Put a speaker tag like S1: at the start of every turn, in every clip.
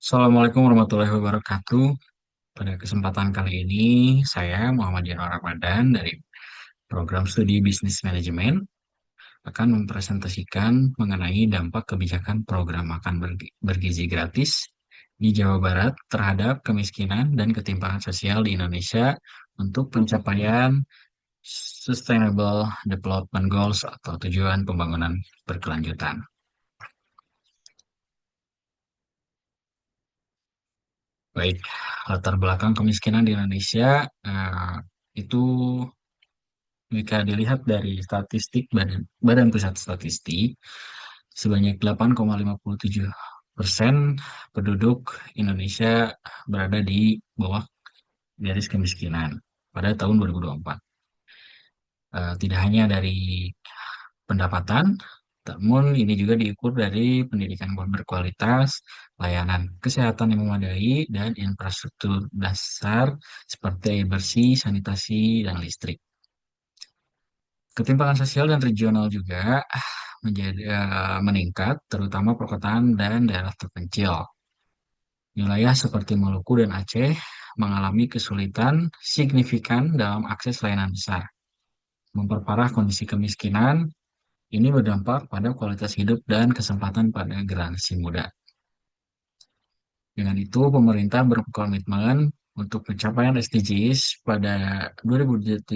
S1: Assalamualaikum warahmatullahi wabarakatuh. Pada kesempatan kali ini, saya Muhammad Yanuar Ramadan dari Program Studi Bisnis Manajemen akan mempresentasikan mengenai dampak kebijakan program makan bergizi gratis di Jawa Barat terhadap kemiskinan dan ketimpangan sosial di Indonesia untuk pencapaian Sustainable Development Goals atau tujuan pembangunan berkelanjutan. Baik, latar belakang kemiskinan di Indonesia itu jika dilihat dari statistik Badan Pusat Statistik, sebanyak 8,57% penduduk Indonesia berada di bawah garis kemiskinan pada tahun 2024. Tidak hanya dari pendapatan, namun ini juga diukur dari pendidikan berkualitas, layanan kesehatan yang memadai, dan infrastruktur dasar seperti air bersih, sanitasi, dan listrik. Ketimpangan sosial dan regional juga meningkat, terutama perkotaan dan daerah terpencil. Wilayah seperti Maluku dan Aceh mengalami kesulitan signifikan dalam akses layanan besar. Memperparah kondisi kemiskinan, ini berdampak pada kualitas hidup dan kesempatan pada generasi muda. Dengan itu, pemerintah berkomitmen untuk pencapaian SDGs pada 2030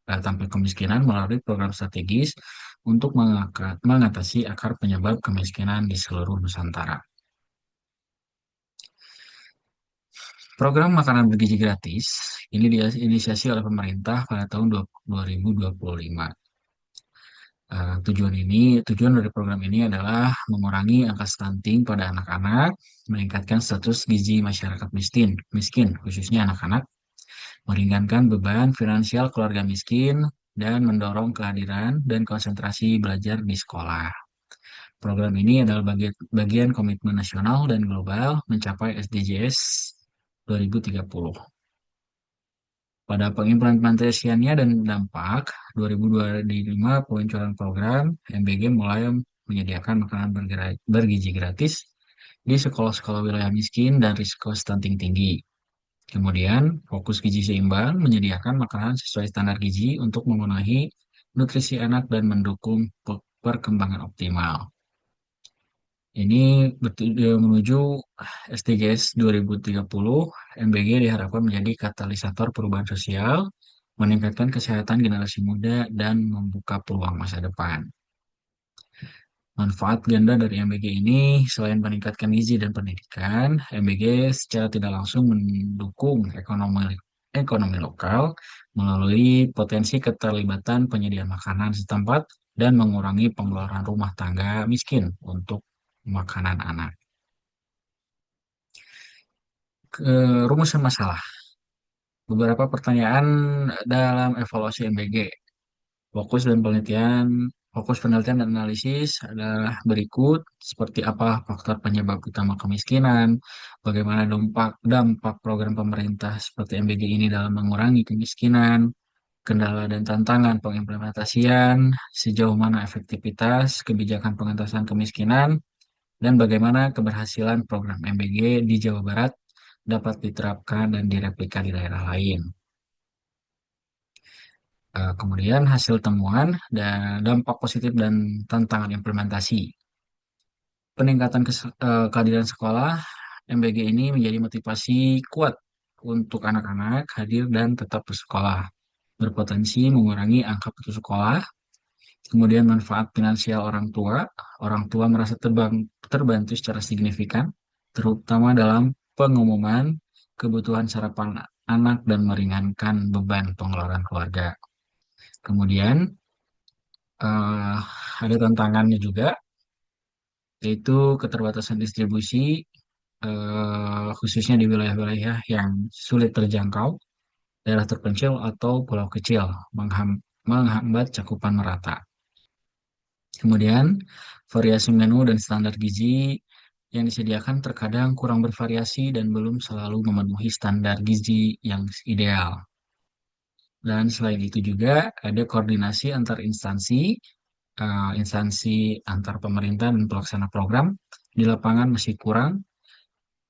S1: tanpa kemiskinan melalui program strategis untuk mengatasi akar penyebab kemiskinan di seluruh Nusantara. Program makanan bergizi gratis ini diinisiasi oleh pemerintah pada tahun 2025. Tujuan dari program ini adalah mengurangi angka stunting pada anak-anak, meningkatkan status gizi masyarakat miskin khususnya anak-anak, meringankan beban finansial keluarga miskin, dan mendorong kehadiran dan konsentrasi belajar di sekolah. Program ini adalah bagian komitmen nasional dan global mencapai SDGs 2030. Pada pengimplementasiannya dan dampak 2025 peluncuran program, MBG mulai menyediakan makanan bergizi gratis di sekolah-sekolah wilayah miskin dan risiko stunting tinggi. Kemudian, fokus gizi seimbang menyediakan makanan sesuai standar gizi untuk memenuhi nutrisi anak dan mendukung perkembangan optimal. Ini menuju SDGs 2030, MBG diharapkan menjadi katalisator perubahan sosial, meningkatkan kesehatan generasi muda, dan membuka peluang masa depan. Manfaat ganda dari MBG ini, selain meningkatkan gizi dan pendidikan, MBG secara tidak langsung mendukung ekonomi lokal melalui potensi keterlibatan penyediaan makanan setempat dan mengurangi pengeluaran rumah tangga miskin untuk makanan anak. Rumusan masalah. Beberapa pertanyaan dalam evaluasi MBG. Fokus penelitian dan analisis adalah berikut, seperti apa faktor penyebab utama kemiskinan, bagaimana dampak program pemerintah seperti MBG ini dalam mengurangi kemiskinan, kendala dan tantangan pengimplementasian, sejauh mana efektivitas kebijakan pengentasan kemiskinan, dan bagaimana keberhasilan program MBG di Jawa Barat dapat diterapkan dan direplika di daerah lain. Kemudian hasil temuan dan dampak positif dan tantangan implementasi. Peningkatan kehadiran sekolah, MBG ini menjadi motivasi kuat untuk anak-anak hadir dan tetap bersekolah. Berpotensi mengurangi angka putus sekolah. Kemudian manfaat finansial orang tua merasa terbantu secara signifikan, terutama dalam pengumuman kebutuhan sarapan anak dan meringankan beban pengeluaran keluarga. Kemudian eh, ada tantangannya juga, yaitu keterbatasan distribusi, khususnya di wilayah-wilayah yang sulit terjangkau, daerah terpencil atau pulau kecil, menghambat cakupan merata. Kemudian, variasi menu dan standar gizi yang disediakan terkadang kurang bervariasi dan belum selalu memenuhi standar gizi yang ideal. Dan selain itu juga ada koordinasi antar instansi, instansi antar pemerintah dan pelaksana program, di lapangan masih kurang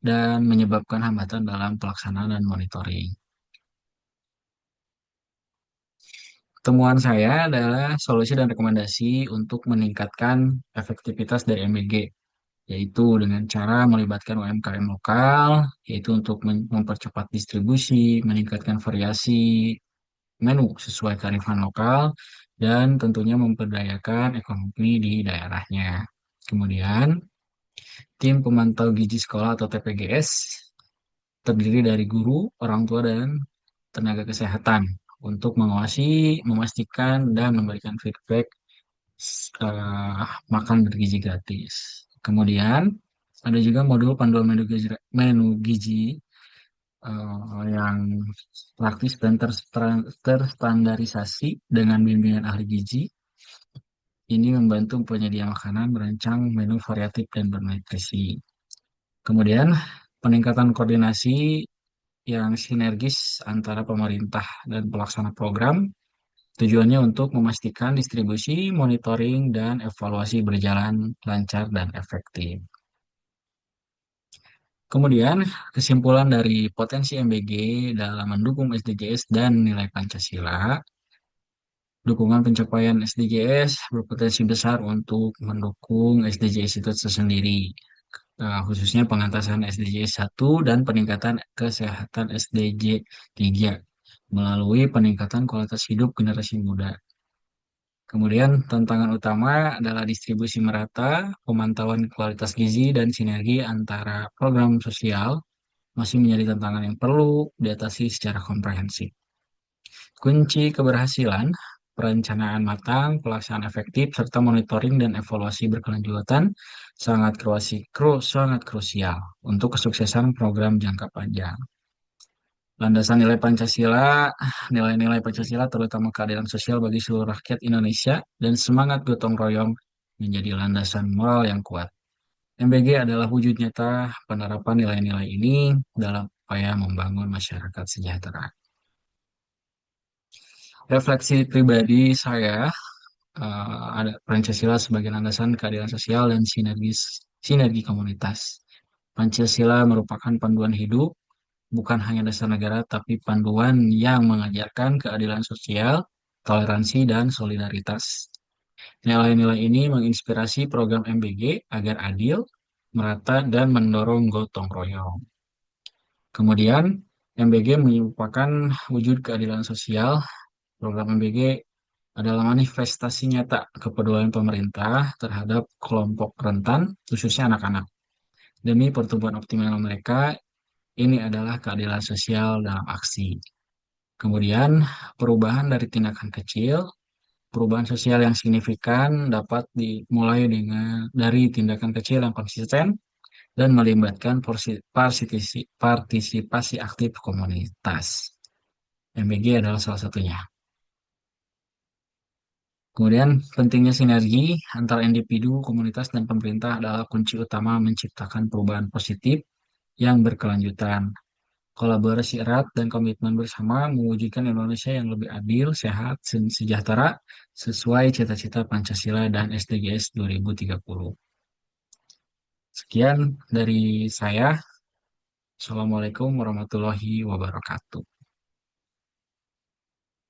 S1: dan menyebabkan hambatan dalam pelaksanaan dan monitoring. Temuan saya adalah solusi dan rekomendasi untuk meningkatkan efektivitas dari MBG, yaitu dengan cara melibatkan UMKM lokal, yaitu untuk mempercepat distribusi, meningkatkan variasi menu sesuai kearifan lokal, dan tentunya memperdayakan ekonomi di daerahnya. Kemudian, tim pemantau gizi sekolah atau TPGS terdiri dari guru, orang tua, dan tenaga kesehatan untuk mengawasi, memastikan, dan memberikan feedback makan bergizi gratis. Kemudian, ada juga modul panduan menu gizi yang praktis dan terstandarisasi dengan bimbingan ahli gizi. Ini membantu penyedia makanan merancang menu variatif dan bernutrisi. Kemudian, peningkatan koordinasi yang sinergis antara pemerintah dan pelaksana program, tujuannya untuk memastikan distribusi, monitoring, dan evaluasi berjalan lancar dan efektif. Kemudian, kesimpulan dari potensi MBG dalam mendukung SDGs dan nilai Pancasila, dukungan pencapaian SDGs berpotensi besar untuk mendukung SDGs itu tersendiri, khususnya pengentasan SDGs 1 dan peningkatan kesehatan SDG 3 melalui peningkatan kualitas hidup generasi muda. Kemudian tantangan utama adalah distribusi merata, pemantauan kualitas gizi, dan sinergi antara program sosial masih menjadi tantangan yang perlu diatasi secara komprehensif. Kunci keberhasilan, perencanaan matang, pelaksanaan efektif, serta monitoring dan evaluasi berkelanjutan sangat krusial untuk kesuksesan program jangka panjang. Landasan nilai-nilai Pancasila terutama keadilan sosial bagi seluruh rakyat Indonesia dan semangat gotong royong menjadi landasan moral yang kuat. MBG adalah wujud nyata penerapan nilai-nilai ini dalam upaya membangun masyarakat sejahtera. Refleksi pribadi saya, ada Pancasila sebagai landasan keadilan sosial dan sinergi komunitas. Pancasila merupakan panduan hidup, bukan hanya dasar negara, tapi panduan yang mengajarkan keadilan sosial, toleransi, dan solidaritas. Nilai-nilai ini menginspirasi program MBG agar adil, merata, dan mendorong gotong royong. Kemudian, MBG merupakan wujud keadilan sosial. Program MBG adalah manifestasi nyata kepedulian pemerintah terhadap kelompok rentan, khususnya anak-anak. Demi pertumbuhan optimal mereka, ini adalah keadilan sosial dalam aksi. Kemudian, perubahan dari tindakan kecil, perubahan sosial yang signifikan dapat dimulai dari tindakan kecil yang konsisten dan melibatkan partisipasi aktif komunitas. MBG adalah salah satunya. Kemudian, pentingnya sinergi antara individu, komunitas, dan pemerintah adalah kunci utama menciptakan perubahan positif yang berkelanjutan. Kolaborasi erat dan komitmen bersama mewujudkan Indonesia yang lebih adil, sehat, dan sejahtera sesuai cita-cita Pancasila dan SDGs 2030. Sekian dari saya. Assalamualaikum warahmatullahi wabarakatuh.